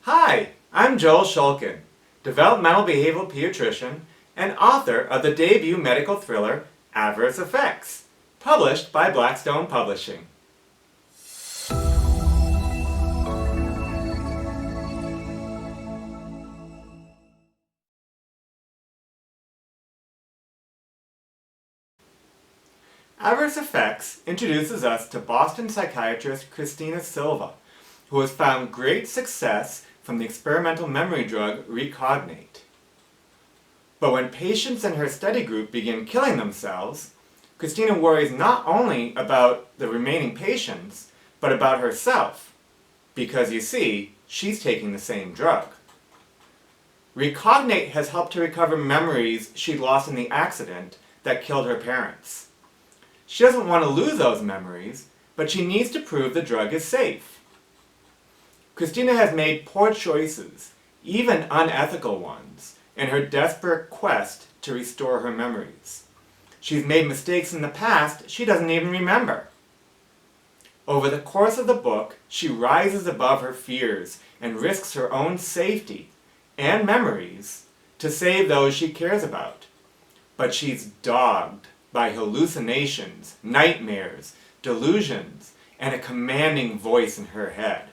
Hi, I'm Joel Shulkin, developmental behavioral pediatrician and author of the debut medical thriller Adverse Effects, published by Blackstone Publishing. Adverse Effects introduces us to Boston psychiatrist Christina Silva, who has found great success from the experimental memory drug Recognate. But when patients in her study group begin killing themselves, Christina worries not only about the remaining patients, but about herself, because you see, she's taking the same drug. Recognate has helped her recover memories she'd lost in the accident that killed her parents. She doesn't want to lose those memories, but she needs to prove the drug is safe. Christina has made poor choices, even unethical ones, in her desperate quest to restore her memories. She's made mistakes in the past she doesn't even remember. Over the course of the book, she rises above her fears and risks her own safety and memories to save those she cares about. But she's dogged by hallucinations, nightmares, delusions, and a commanding voice in her head.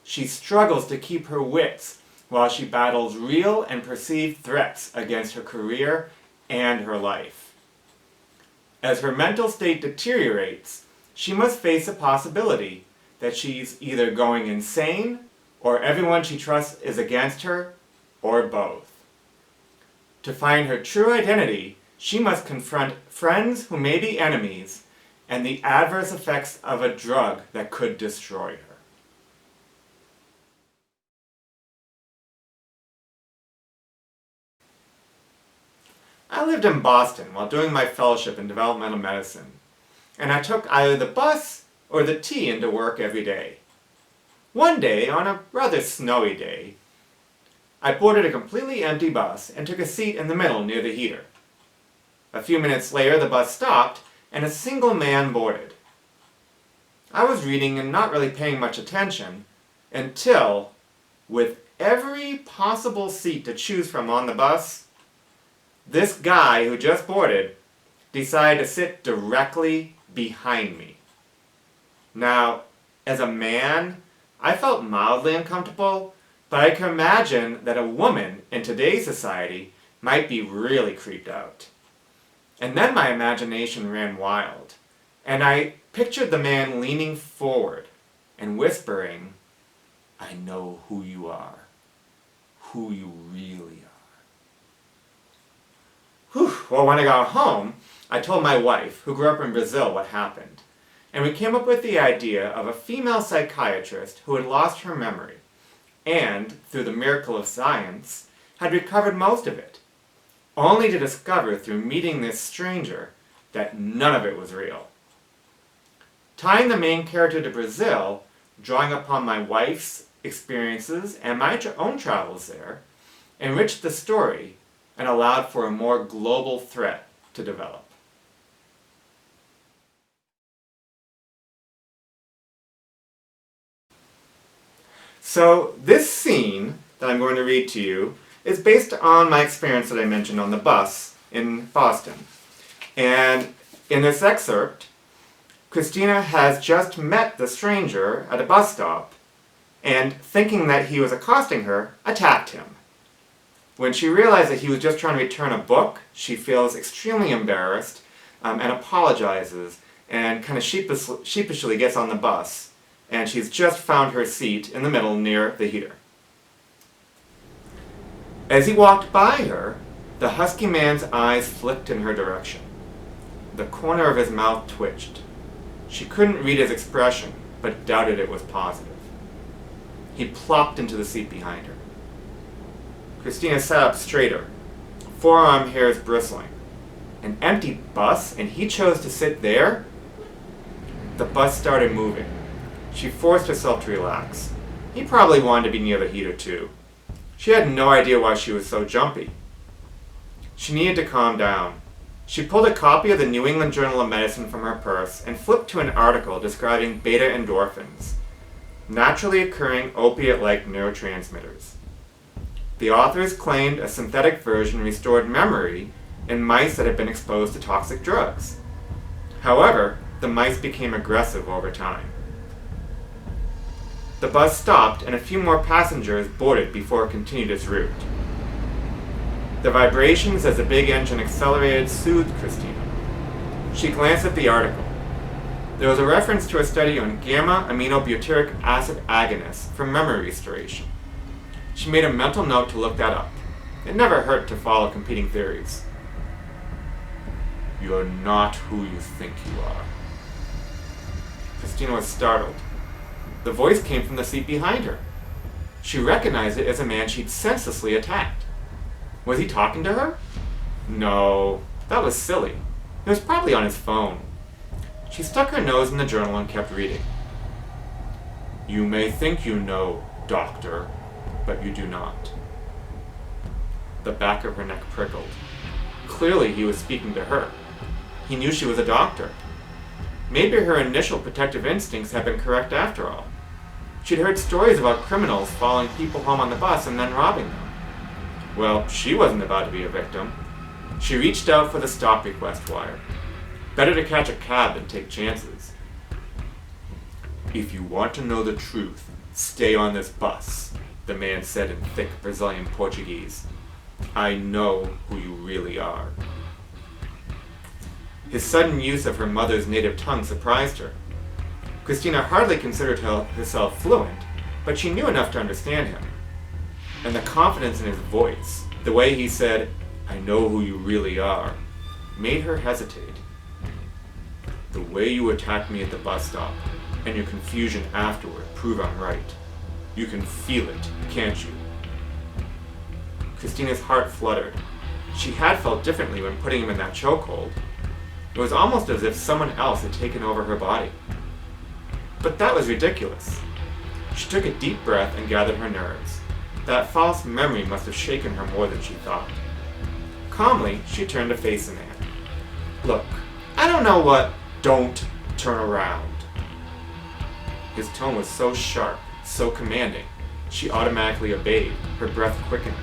She struggles to keep her wits while she battles real and perceived threats against her career and her life. As her mental state deteriorates, she must face the possibility that she's either going insane or everyone she trusts is against her, or both. To find her true identity, she must confront friends who may be enemies and the adverse effects of a drug that could destroy her. I lived in Boston while doing my fellowship in developmental medicine, and I took either the bus or the T into work every day. One day, on a rather snowy day, I boarded a completely empty bus and took a seat in the middle near the heater. A few minutes later, the bus stopped, and a single man boarded. I was reading and not really paying much attention until, with every possible seat to choose from on the bus, this guy who just boarded decided to sit directly behind me. Now, as a man, I felt mildly uncomfortable, but I can imagine that a woman in today's society might be really creeped out. And then my imagination ran wild, and I pictured the man leaning forward and whispering, "I know who you are, who you really are." Whew. Well, when I got home, I told my wife, who grew up in Brazil, what happened, and we came up with the idea of a female psychiatrist who had lost her memory, and, through the miracle of science, had recovered most of it, only to discover through meeting this stranger that none of it was real. Tying the main character to Brazil, drawing upon my wife's experiences and my own travels there, enriched the story and allowed for a more global threat to develop. So this scene that I'm going to read to you is based on my experience that I mentioned on the bus in Boston. And in this excerpt, Christina has just met the stranger at a bus stop and, thinking that he was accosting her, attacked him. When she realized that he was just trying to return a book, she feels extremely embarrassed and apologizes and kind of sheepishly gets on the bus, and she's just found her seat in the middle near the heater. As he walked by her, the husky man's eyes flicked in her direction. The corner of his mouth twitched. She couldn't read his expression, but doubted it was positive. He plopped into the seat behind her. Christina sat up straighter, forearm hairs bristling. An empty bus, and he chose to sit there? The bus started moving. She forced herself to relax. He probably wanted to be near the heater too. She had no idea why she was so jumpy. She needed to calm down. She pulled a copy of the New England Journal of Medicine from her purse and flipped to an article describing beta endorphins. naturally occurring opiate-like neurotransmitters. The authors claimed a synthetic version restored memory in mice that had been exposed to toxic drugs. However, the mice became aggressive over time. The bus stopped and a few more passengers boarded before it continued its route. The vibrations as the big engine accelerated soothed Christina. She glanced at the article. There was a reference to a study on gamma-aminobutyric acid agonists for memory restoration. She made a mental note to look that up. It never hurt to follow competing theories. "You're not who you think you are." Christina was startled. The voice came from the seat behind her. She recognized it as a man she'd senselessly attacked. Was he talking to her? No, that was silly. He was probably on his phone. She stuck her nose in the journal and kept reading. "You may think you know, doctor, but you do not." The back of her neck prickled. Clearly he was speaking to her. He knew she was a doctor. Maybe her initial protective instincts had been correct after all. She'd heard stories about criminals following people home on the bus and then robbing them. Well, she wasn't about to be a victim. She reached out for the stop request wire. Better to catch a cab than take chances. "If you want to know the truth, stay on this bus," the man said in thick Brazilian Portuguese. "I know who you really are." His sudden use of her mother's native tongue surprised her. Christina hardly considered herself fluent, but she knew enough to understand him. And the confidence in his voice, the way he said, "I know who you really are," made her hesitate. "The way you attacked me at the bus stop, and your confusion afterward, prove I'm right. You can feel it, can't you?" Christina's heart fluttered. She had felt differently when putting him in that chokehold. It was almost as if someone else had taken over her body. But that was ridiculous. She took a deep breath and gathered her nerves. That false memory must have shaken her more than she thought. Calmly, she turned to face the man. "Look, I don't know what... Don't turn around." His tone was so sharp, so commanding, she automatically obeyed, her breath quickening.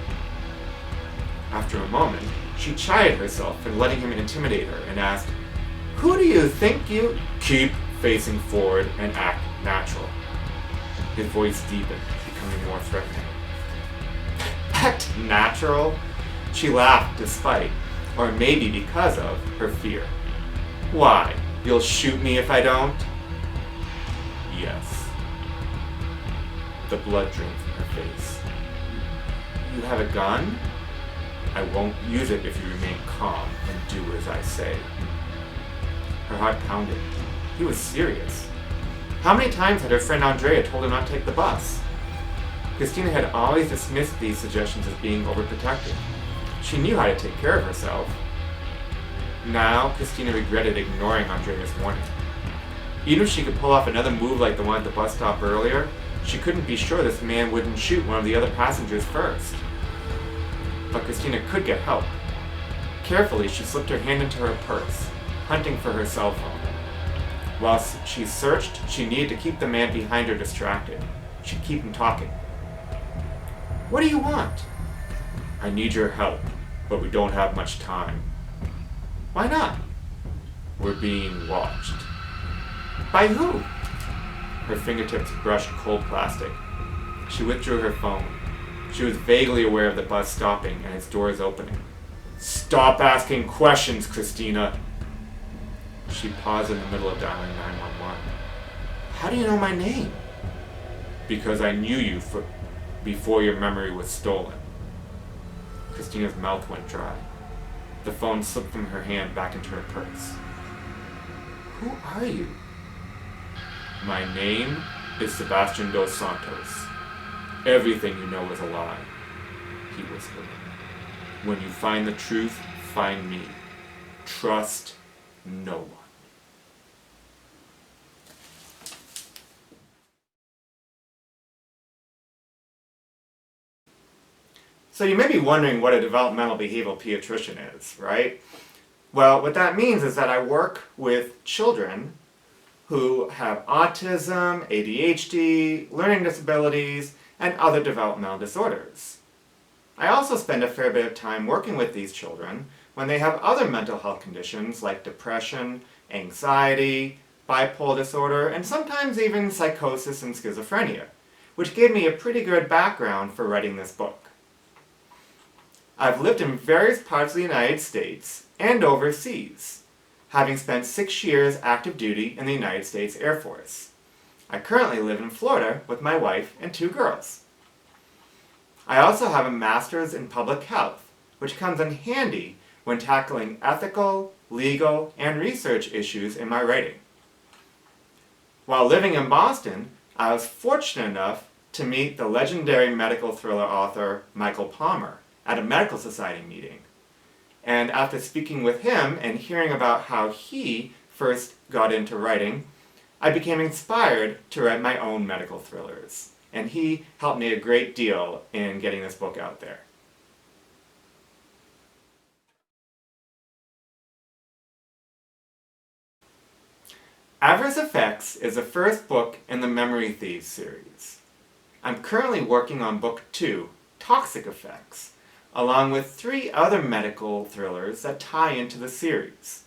After a moment, she chided herself for letting him intimidate her and asked, "Who do you think you..." "Keep facing forward and act natural." His voice deepened, becoming more threatening. "Act natural?" She laughed despite, or maybe because of, her fear. "Why? You'll shoot me if I don't?" "Yes." The blood drained from her face. "You have a gun?" "I won't use it if you remain calm and do as I say." Her heart pounded. He was serious. How many times had her friend Andrea told her not to take the bus? Christina had always dismissed these suggestions as being overprotective. She knew how to take care of herself. Now, Christina regretted ignoring Andrea's warning. Even if she could pull off another move like the one at the bus stop earlier, she couldn't be sure this man wouldn't shoot one of the other passengers first. But Christina could get help. Carefully, she slipped her hand into her purse, hunting for her cell phone. While she searched, she needed to keep the man behind her distracted. She'd keep him talking. "What do you want?" "I need your help, but we don't have much time." "Why not?" "We're being watched." "By who?" Her fingertips brushed cold plastic. She withdrew her phone. She was vaguely aware of the bus stopping and its doors opening. "Stop asking questions, Christina." She paused in the middle of dialing 911. "How do you know my name?" "Because I knew you before your memory was stolen." Christina's mouth went dry. The phone slipped from her hand back into her purse. "Who are you?" "My name is Sebastian dos Santos. Everything you know is a lie," he whispered. "When you find the truth, find me. Trust no one." So you may be wondering what a developmental behavioral pediatrician is, right? Well, what that means is that I work with children who have autism, ADHD, learning disabilities, and other developmental disorders. I also spend a fair bit of time working with these children when they have other mental health conditions like depression, anxiety, bipolar disorder, and sometimes even psychosis and schizophrenia, which gave me a pretty good background for writing this book. I've lived in various parts of the United States and overseas, having spent 6 years active duty in the United States Air Force. I currently live in Florida with my wife and 2 girls. I also have a master's in public health, which comes in handy when tackling ethical, legal, and research issues in my writing. While living in Boston, I was fortunate enough to meet the legendary medical thriller author Michael Palmer at a medical society meeting. And after speaking with him and hearing about how he first got into writing, I became inspired to write my own medical thrillers. And he helped me a great deal in getting this book out there. Adverse Effects is the first book in the Memory Thieves series. I'm currently working on book 2, Toxic Effects, along with 3 other medical thrillers that tie into the series,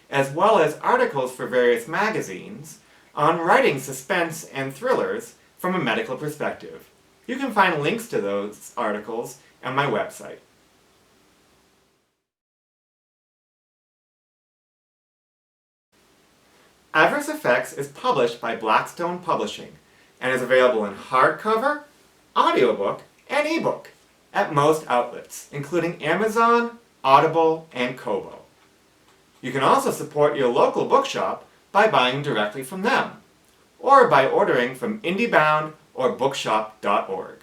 as well as articles for various magazines on writing suspense and thrillers from a medical perspective. You can find links to those articles on my website. Adverse Effects is published by Blackstone Publishing and is available in hardcover, audiobook, and ebook at most outlets, including Amazon, Audible, and Kobo. You can also support your local bookshop by buying directly from them, or by ordering from IndieBound or bookshop.org.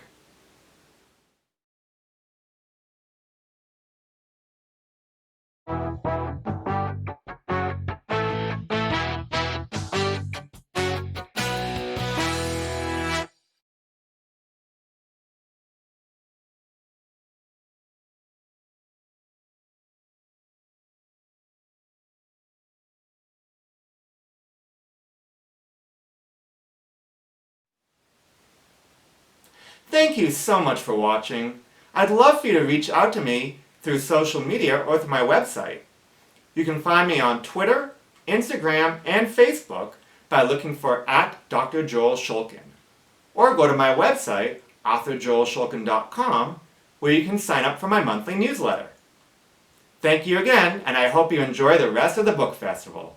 Thank you so much for watching. I'd love for you to reach out to me through social media or through my website. You can find me on Twitter, Instagram, and Facebook by looking for @Dr. Joel Shulkin. Or go to my website, authorjoelshulkin.com, where you can sign up for my monthly newsletter. Thank you again, and I hope you enjoy the rest of the book festival.